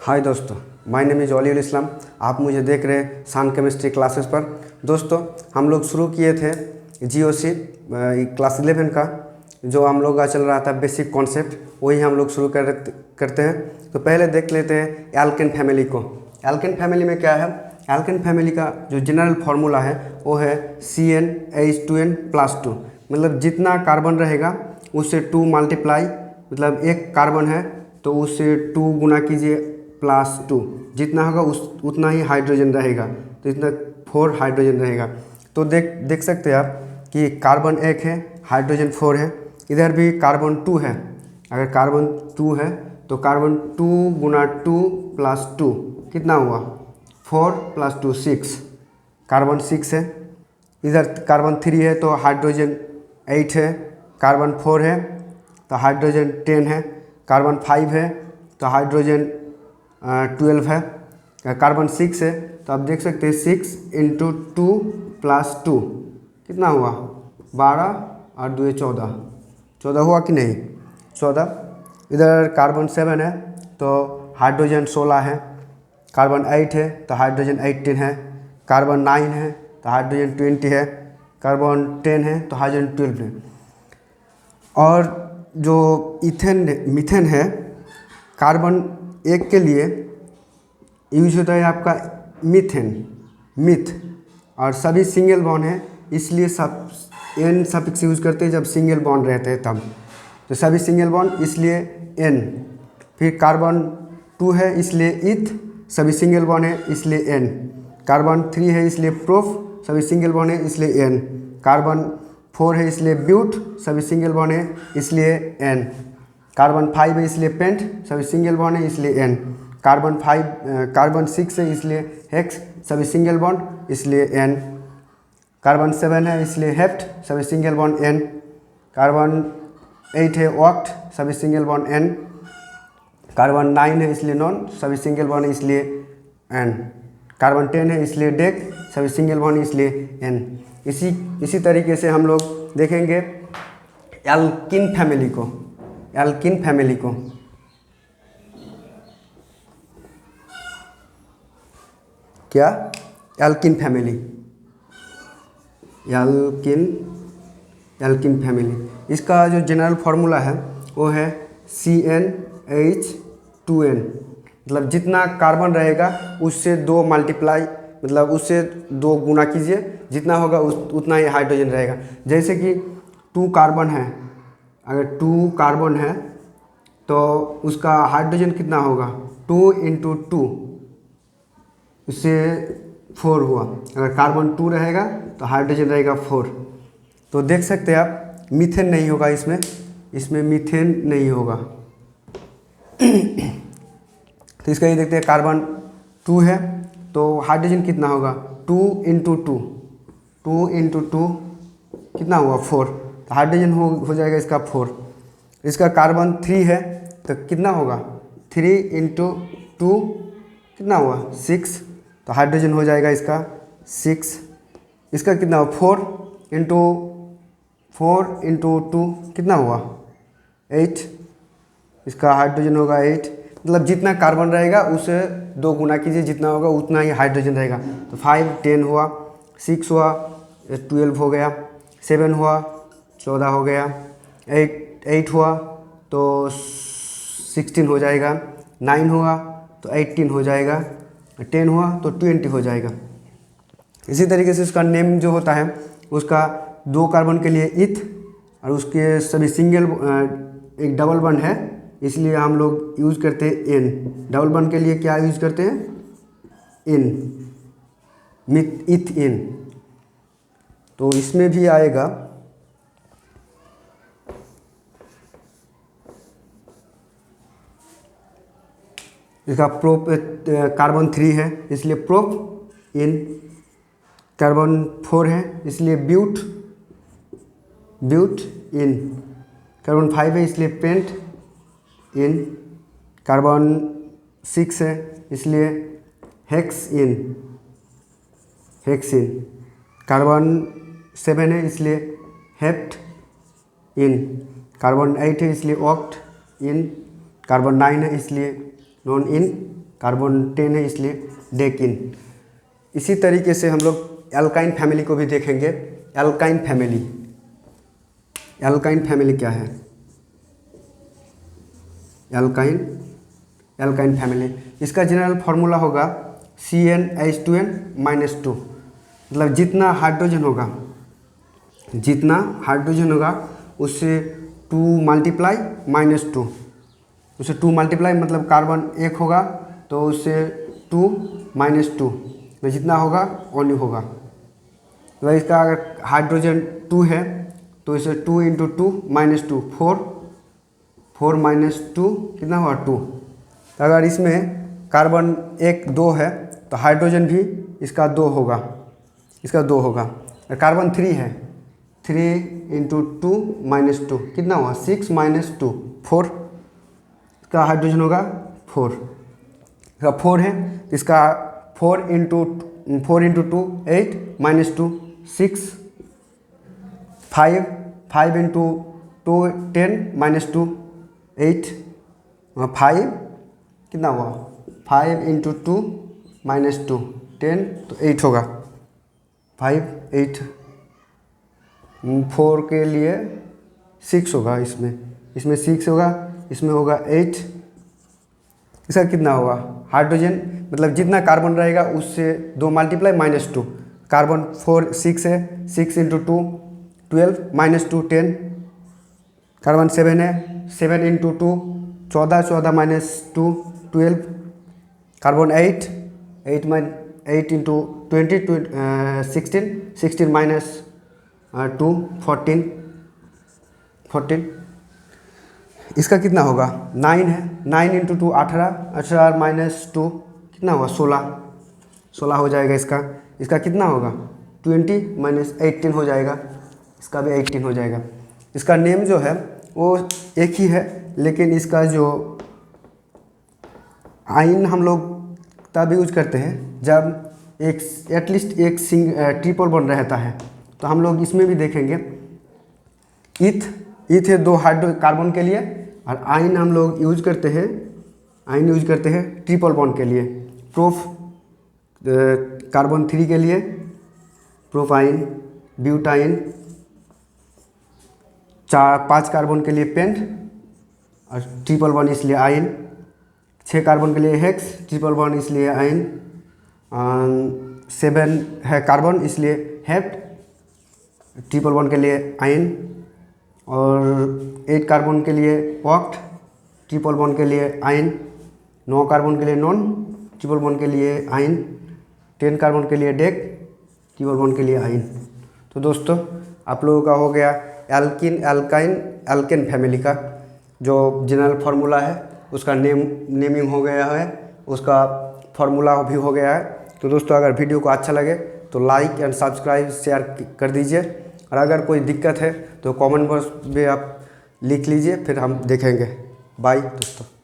हाय दोस्तों, my name is वलीउल इस्लाम। आप मुझे देख रहे हैं सान केमिस्ट्री क्लासेस पर। दोस्तों, हम लोग शुरू किए थे जीओसी क्लास 11 का, जो हम लोग का चल रहा था बेसिक कॉन्सेप्ट, वही हम लोग शुरू करते हैं। तो पहले देख लेते हैं एल्केन फैमिली को। एल्केन फैमिली में क्या है? एल्केन फैमिली का जो जनरल फार्मूला है वो है CnH2n+2। मतलब जितना कार्बन रहेगा उससे 2 मल्टीप्लाई, मतलब एक कार्बन है तो उससे 2 गुना कीजिए +2, जितना होगा उतना ही हाइड्रोजन रहेगा, तो इतना 4 हाइड्रोजन रहेगा। तो देख सकते हैं आप कि कार्बन 1 है, हाइड्रोजन 4 है। इधर भी कार्बन 2 है। अगर कार्बन 2 है तो कार्बन 2 गुना 2 +2 कितना हुआ? 4 + 2 6, कार्बन 6 है। इधर कार्बन 3 है तो हाइड्रोजन 8 है। कार्बन 4 है तो हाइड्रोजन 10 है। कार्बन 5 है तो हाइड्रोजन 12 है। कार्बन 6 है तो आप देख सकते हैं 6 × 2 + 2 कितना हुआ? 12 और 2 14, 14 हुआ कि नहीं? 14। इधर कार्बन 7 है तो हाइड्रोजन 16 है। कार्बन 8 है तो हाइड्रोजन 18 है। कार्बन 9 है तो हाइड्रोजन 20 है। कार्बन 10 है तो हाइड्रोजन 12 है। और जो मीथेन है, कार्बन 1 के लिए यूज होता है आपका मिथ, और सभी सिंगल बॉन्ड है, इसलिए सब एन सफिक्स यूज करते हैं जब सिंगल बॉन्ड रहते हैं तब। तो सभी सिंगल बॉन्ड इसलिए एन। फिर कार्बन 2 है इसलिए इथ, सभी सिंगल बॉन्ड है इसलिए एन। कार्बन 3 है इसलिए प्रोफ, सभी सिंगल बॉन्ड है इसलिए एन। कार्बन 4 है इसलिए ब्यूट, सभी सिंगल बॉन्ड है इसलिए एन। कार्बन 5 है इसलिए पेंट, सभी सिंगल बॉन्ड है इसलिए एन। कार्बन 6 है इसलिए हेक्स, सभी सिंगल बॉन्ड इसलिए एन। कार्बन 7 है इसलिए हेप्ट, सभी सिंगल बॉन्ड एन। कार्बन 8 है ऑक्ट, सभी सिंगल बॉन्ड एन। कार्बन 9 है इसलिए नॉन, सभी सिंगल बॉन्ड इसलिए एन। कार्बन 10 है इसलिए डेक, सभी सिंगल बॉन्ड इसलिए एन। इसी तरीके से हम लोग देखेंगे एल्किन फैमिली को। क्या? Alkyne family. इसका जो जनरल फार्मूला है वो है CnH2n। मतलब जितना कार्बन रहेगा उससे 2 मल्टीप्लाई, मतलब उससे 2 गुना कीजिए, जितना होगा उतना ही हाइड्रोजन रहेगा। जैसे कि 2 कार्बन है, अगर 2 कार्बन है तो उसका हाइड्रोजन कितना होगा? 2 × 2, इससे 4 हुआ। अगर कार्बन 2 रहेगा तो हाइड्रोजन रहेगा 4। तो देख सकते हैं आप मीथेन नहीं होगा इसमें मीथेन नहीं होगा। तो इसका ये देखते हैं, कार्बन 2 है तो हाइड्रोजन कितना होगा? 2 × 2 कितना हुआ? 4। तो हाइड्रोजन हो जाएगा इसका 4। इसका कार्बन 3 है तो कितना होगा? 3 × 2 कितना हुआ? 6। तो हाइड्रोजन हो जाएगा इसका 6। इसका कितना हुआ? 4 × 2 कितना हुआ? 8। इसका हाइड्रोजन होगा 8। मतलब जितना कार्बन रहेगा उसे 2 गुना कीजिए, जितना होगा उतना ही हाइड्रोजन रहेगा। तो 5 10 हुआ, 6 हुआ 12 हो गया, 7 हुआ 14 हो गया, 8 हुआ तो 16 हो जाएगा, 9 हुआ तो 18 हो जाएगा, 10 हुआ तो 20 हो जाएगा। इसी तरीके से उसका नेम जो होता है, उसका 2 कार्बन के लिए इथ, और उसके सभी सिंगल एक डबल बॉन्ड है इसलिए हम लोग यूज करते हैं एन। डबल बॉन्ड के लिए क्या यूज करते हैं? इन, इथ इन। तो इसमें भी आएगा इसका प्रोप, कार्बन 3 है इसलिए प्रोप इन। कार्बन 4 है इसलिए ब्यूट इन। कार्बन 5 है इसलिए पेंट इन। कार्बन 6 है इसलिए हेक्सिन। कार्बन 7 है इसलिए हेप्ट इन। कार्बन 8 है इसलिए ऑक्ट इन। कार्बन 9 है इसलिए नॉन इन। कार्बन 10 है इसलिए डेकिन। इसी तरीके से हम लोग एल्काइन फैमिली को भी देखेंगे। एल्काइन फैमिली, एल्काइन फैमिली क्या है? एल्काइन फैमिली, इसका जनरल फार्मूला होगा CnH2n-2। मतलब जितना हाइड्रोजन होगा उससे 2 मल्टीप्लाई -2, उससे 2 मल्टीप्लाई मतलब कार्बन 1 होगा तो उससे 2 -2 तो जितना होगा ओनली होगा। तो इसका अगर हाइड्रोजन 2 है तो इसे 2 × 2 -2 4 -2 कितना हुआ 2। तो अगर इसमें कार्बन 1 2 है तो हाइड्रोजन भी इसका 2 होगा, इसका 2 होगा। कार्बन 3 है, 3 × 2 -2 कितना हुआ 6 -2 4, इसका हाइड्रोजन होगा 4, इसका 4 है इसका 4 × 2 8 -2 6 5 × 2 10 -2 8 5 कितना हुआ 5 × 2 -2 10 तो 8 होगा 5 8 4 के लिए 6 होगा, इसमें 6 होगा, इसमें होगा 8। इसका कितना होगा हाइड्रोजन मतलब जितना कार्बन रहेगा उससे 2 मल्टीप्लाई -2, कार्बन 4 6 है 6 × 2 12 -2 10, कार्बन 7 है 7 × 2 14 14 -2 12, कार्बन 8 × 20 16 16 -2 14। इसका कितना होगा 9 है 9 × 2 18 18 -2 कितना होगा 16 हो जाएगा। इसका कितना होगा 20 -18 हो जाएगा, इसका भी 18 हो जाएगा। इसका नेम जो है वो एक ही है लेकिन इसका जो आयन हम लोग तब यूज करते हैं जब एटलीस्ट एक ट्रिपल बॉन्ड रहता है। तो हम लोग इसमें भी देखेंगे ईथ है 2 हाइड्रो कार्बन के लिए, और आयन हम लोग यूज करते हैं ट्रिपल बॉन्ड के लिए। प्रोफ कार्बन 3 के लिए प्रोपाइन, ब्यूटाइन, 5 कार्बन के लिए पेंट और ट्रिपल बॉन्ड इसलिए आयन, 6 कार्बन के लिए हेक्स, ट्रिपल बॉन्ड इसलिए आयन, 7 है कार्बन इसलिए हेप्ट, ट्रिपल बॉन्ड के लिए आयन, और 8 कार्बन के लिए ऑक्ट, ट्रिपल बॉन्ड के लिए आयन, 9 कार्बन के लिए नॉन, ट्रिपल बॉन्ड के लिए आयन, 10 कार्बन के लिए डेक, ट्रिपल बॉन्ड के लिए आयन। तो दोस्तों आप लोगों का हो गया एल्केन फैमिली का जो जनरल फार्मूला है उसका नेमिंग हो गया है, उसका फार्मूला भी हो गया है। तो दोस्तों अगर वीडियो को अच्छा लगे तो लाइक एंड सब्सक्राइब शेयर कर दीजिए, और अगर कोई दिक्कत है तो कमेंट बॉक्स में आप लिख लीजिए, फिर हम देखेंगे। बाय दोस्तों।